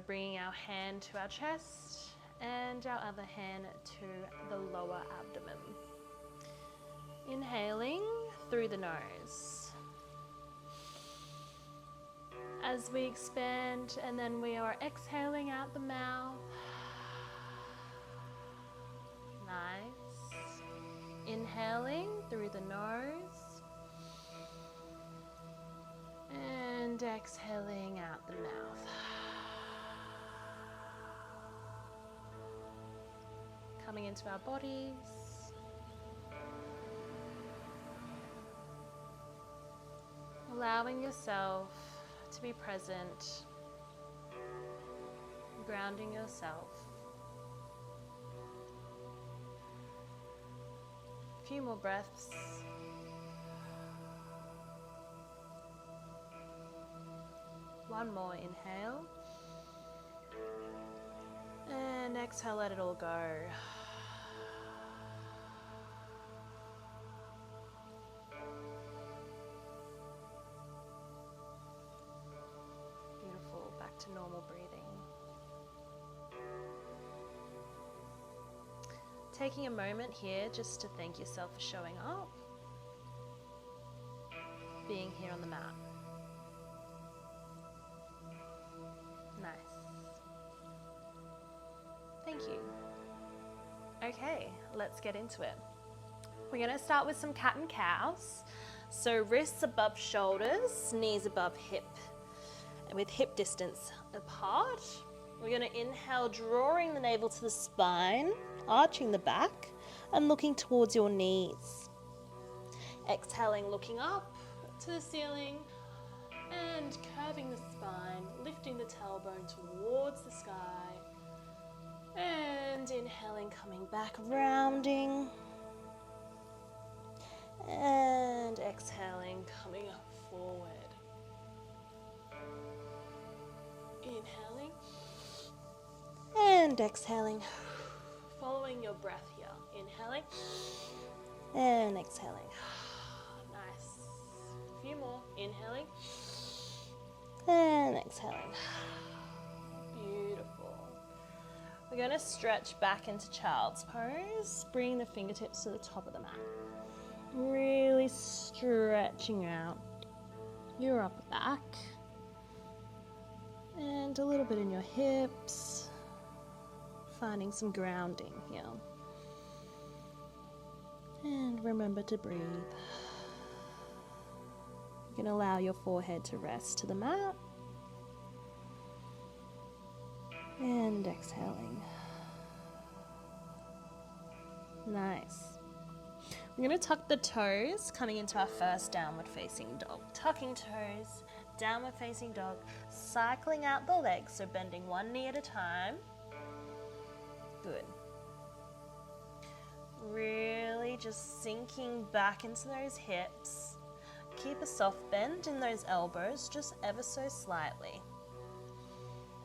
bringing our hand to our chest and our other hand to the lower abdomen. Inhaling through the nose. As we expand, and then we are exhaling out the mouth. Nice. Inhaling through the nose. And exhaling out the mouth. Coming into our bodies. Allowing yourself to be present. Grounding yourself. A few more breaths. One more inhale. And exhale, let it all go. Beautiful, back to normal breathing. Taking a moment here just to thank yourself for showing up, being here on the mat. Nice. Thank you. Okay, let's get into it. We're going to start with some cat and cows. So wrists above shoulders, knees above hip, and with hip distance apart. We're going to inhale, drawing the navel to the spine, arching the back, and looking towards your knees. Exhaling, looking up to the ceiling, and curving the spine, lifting the tailbone towards the sky. And inhaling, coming back, rounding. And exhaling, coming up forward. Inhaling. And exhaling. Following your breath here. Inhaling. And exhaling. Nice. A few more. Inhaling. And exhaling. Beautiful. We're going to stretch back into child's pose. Bring the fingertips to the top of the mat. Really stretching out your upper back. And a little bit in your hips. Finding some grounding here. And remember to breathe. You can allow your forehead to rest to the mat. And exhaling. Nice. We're going to tuck the toes, coming into our first downward facing dog. Tucking toes, downward facing dog, cycling out the legs, so bending one knee at a time. Good. Really just sinking back into those hips. Keep a soft bend in those elbows, just ever so slightly.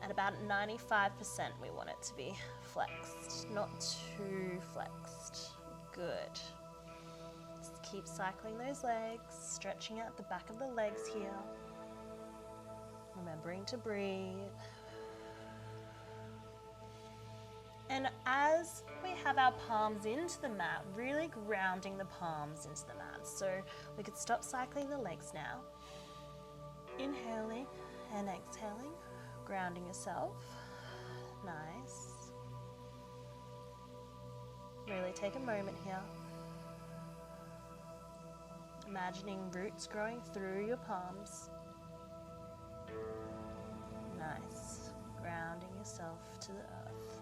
At about 95%, we want it to be flexed, not too flexed. Good. Just keep cycling those legs, stretching out the back of the legs here. Remembering to breathe. And as we have our palms into the mat, really grounding the palms into the mat. So we could stop cycling the legs now. Inhaling and exhaling, grounding yourself. Nice. Really take a moment here. Imagining roots growing through your palms. Nice. Grounding yourself to the earth.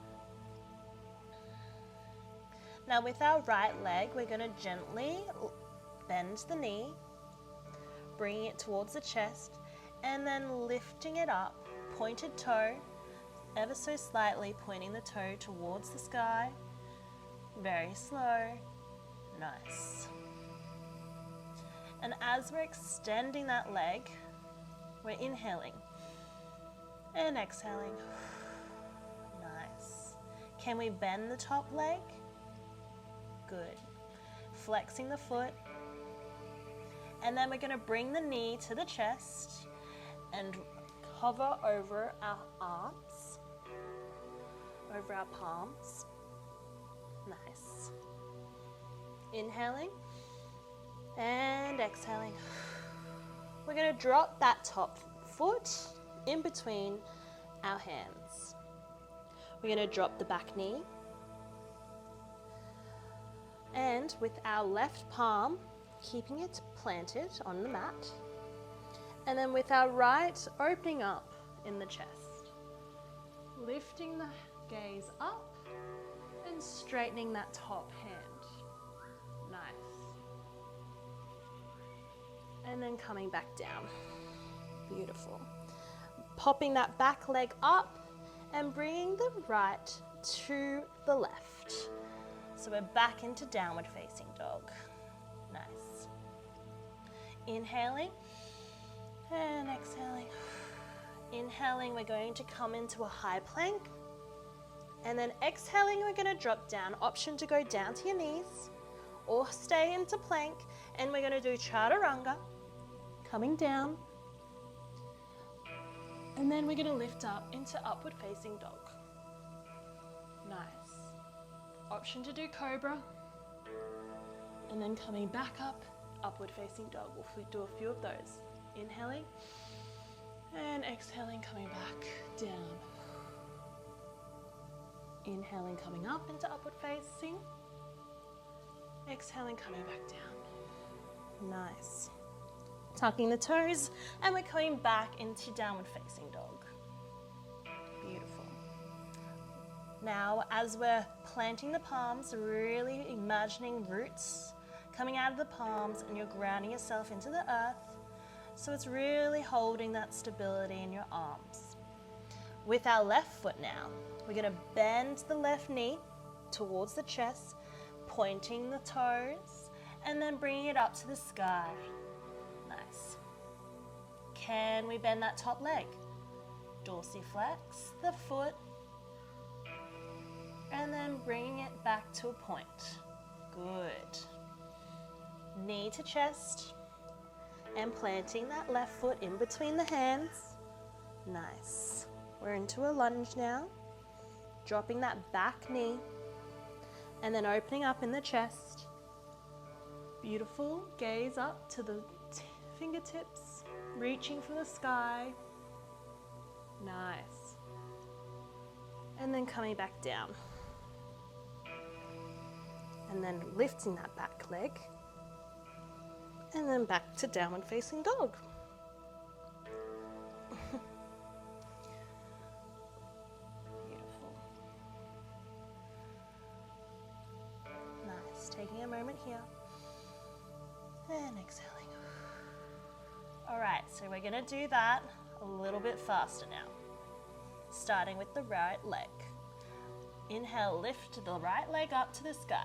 Now with our right leg, we're going to gently bend the knee, bringing it towards the chest, and then lifting it up, pointed toe, ever so slightly pointing the toe towards the sky. Very slow. Nice. And as we're extending that leg, we're inhaling and exhaling. Nice. Can we bend the top leg? Good. Flexing the foot. And then we're going to bring the knee to the chest and hover over our arms. over our palms. Nice. Inhaling and exhaling. We're going to drop that top foot in between our hands. We're going to drop the back knee. And with our left palm, keeping it planted on the mat. And then with our right, opening up in the chest. Lifting the gaze up and straightening that top hand. Nice. And then coming back down. Beautiful. Popping that back leg up and bringing the right to the left. So we're back into downward facing dog. Nice. Inhaling and exhaling. Inhaling, we're going to come into a high plank. And then exhaling, we're going to drop down. Option to go down to your knees or stay into plank. And we're going to do chaturanga, coming down. And then we're going to lift up into upward facing dog. Nice. Option to do cobra. And then coming back up, upward facing dog. We'll do a few of those. Inhaling and exhaling, coming back down. Inhaling, coming up into upward facing. Exhaling, coming back down. Nice. Tucking the toes, and we're coming back into downward facing dog. Beautiful. Now, as we're planting the palms, really imagining roots coming out of the palms, and you're grounding yourself into the earth. So it's really holding that stability in your arms. With our left foot now, we're going to bend the left knee towards the chest, pointing the toes, and then bringing it up to the sky. Nice. Can we bend that top leg? Dorsiflex the foot, and then bringing it back to a point. Good. Knee to chest, and planting that left foot in between the hands. Nice. We're into a lunge now. Dropping that back knee, and then opening up in the chest. Beautiful. Gaze up to the fingertips, reaching for the sky. Nice. And then coming back down. And then lifting that back leg. And then back to downward facing dog. Beautiful. Nice. Taking a moment here. And exhaling. All right, so we're going to do that a little bit faster now. Starting with the right leg. Inhale, lift the right leg up to the sky.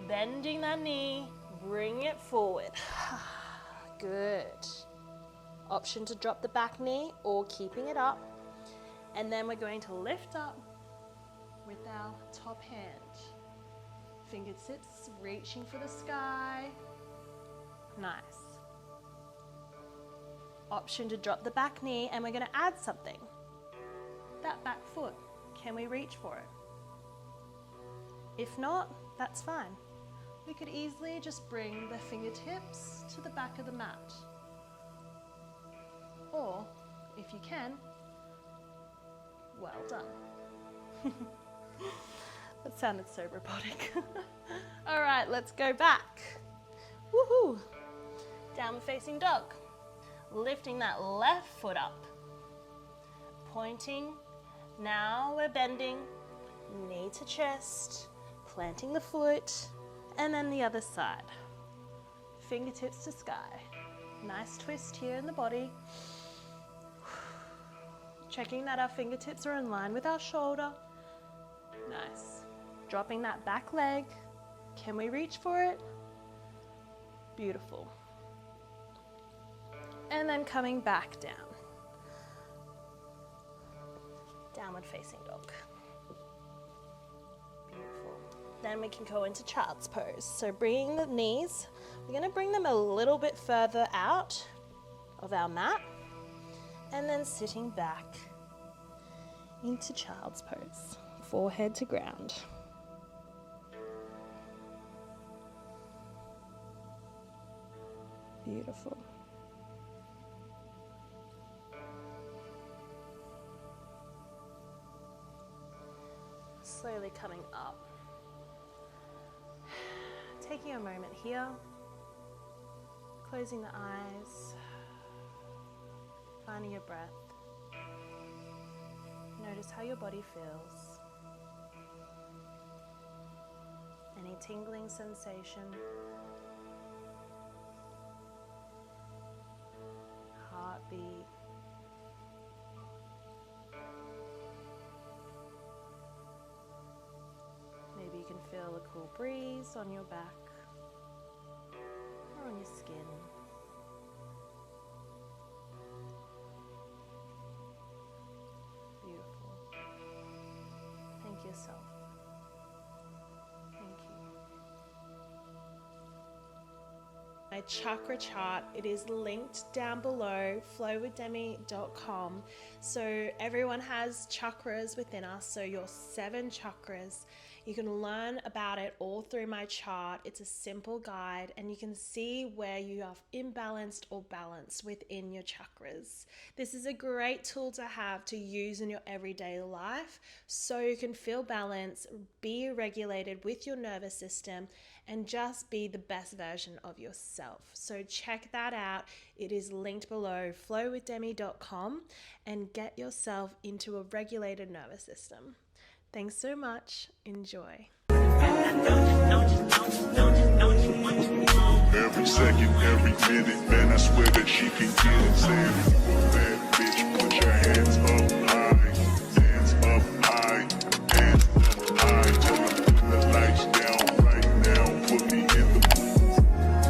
Bending that knee, bring it forward. Good. Option to drop the back knee or keeping it up. And then we're going to lift up with our top hand. Fingertips reaching for the sky. Nice. Option to drop the back knee, and we're going to add something. That back foot, can we reach for it? If not, that's fine. We could easily just bring the fingertips to the back of the mat. Or, if you can, well done. That sounded so robotic. All right, let's go back. Woohoo! Downward facing dog. Lifting that left foot up. Pointing. Now we're bending. Knee to chest. Planting the foot. And then the other side. Fingertips to sky. Nice twist here in the body. Checking that our fingertips are in line with our shoulder. Nice. Dropping that back leg. Can we reach for it? Beautiful. And then coming back down. Downward facing dog. Beautiful. Then we can go into child's pose. So bringing the knees, we're going to bring them a little bit further out of our mat. And then sitting back into child's pose, forehead to ground. Beautiful. Slowly coming up. Taking a moment here, closing the eyes, finding your breath. Notice how your body feels. Any tingling sensation, heartbeat. Maybe you can feel a cool breeze on your back or on your skin. Beautiful. Thank yourself. Thank you. My chakra chart, it is linked down below, flowwithdemi.com. So everyone has chakras within us, so your 7 chakras. You can learn about it all through my chart. It's a simple guide and you can see where you are imbalanced or balanced within your chakras. This is a great tool to have to use in your everyday life so you can feel balanced, be regulated with your nervous system, and just be the best version of yourself. So check that out. It is linked below, flowwithdemi.com, and get yourself into a regulated nervous system. Thanks so much. Enjoy. Every second, every minute, man, I swear that she can get it.